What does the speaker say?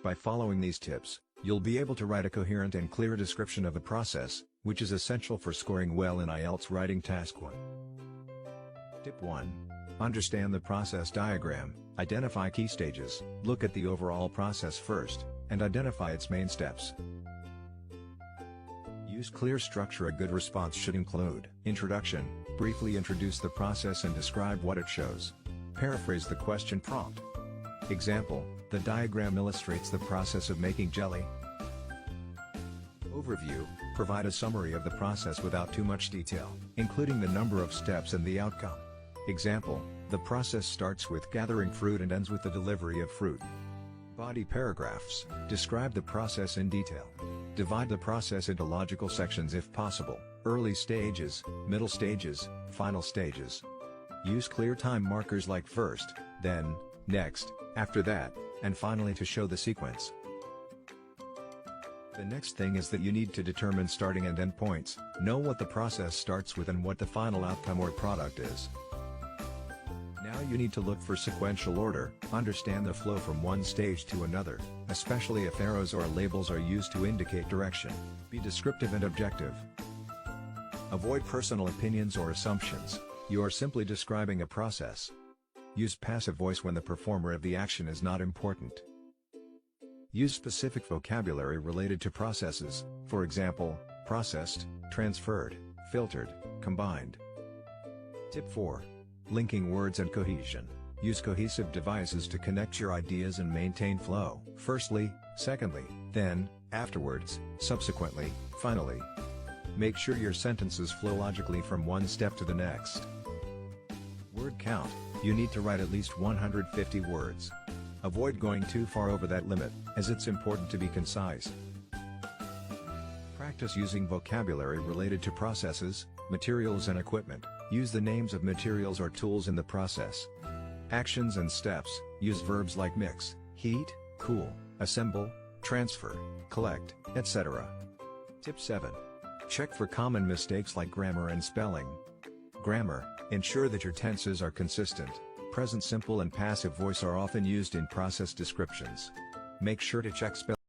By following these tips, you'll be able to write a coherent and clear description of a process, which is essential for scoring well in IELTS Writing Task 1. Tip 1. Understand the process diagram, identify key stages, look at the overall process first, and identify its main steps. Use clear structure. A good response should include introduction, briefly introduce the process and describe what it shows. Paraphrase the question prompt. Example, the diagram illustrates the process of making jelly. Overview, provide a summary of the process without too much detail, including the number of steps and the outcome. Example, the process starts with gathering fruit and ends with the delivery of fruit. Body paragraphs, describe the process in detail. Divide the process into logical sections if possible, early stages, middle stages, final stages. Use clear time markers like first, then, next, after that, and finally to show the sequence. The next thing is that you need to determine starting and end points, know what the process starts with and what the final outcome or product is. Now you need to look for sequential order, understand the flow from one stage to another, especially if arrows or labels are used to indicate direction. Be descriptive and objective. Avoid personal opinions or assumptions, you are simply describing a process. Use passive voice when the performer of the action is not important. Use specific vocabulary related to processes, for example, processed, transferred, filtered, combined. Tip 4. Linking words and cohesion. Use cohesive devices to connect your ideas and maintain flow. Firstly, secondly, then, afterwards, subsequently, finally. Make sure your sentences flow logically from one step to the next. Word count. You need to write at least 150 words. Avoid going too far over that limit, as it's important to be concise. Practice using vocabulary related to processes, materials and equipment. Use the names of materials or tools in the process. Actions and steps. Use verbs like mix, heat, cool, assemble, transfer, collect, etc. Tip 7. Check for common mistakes like grammar and spelling. Grammar. Ensure that your tenses are consistent. Present simple and passive voice are often used in process descriptions. Make sure to check spelling.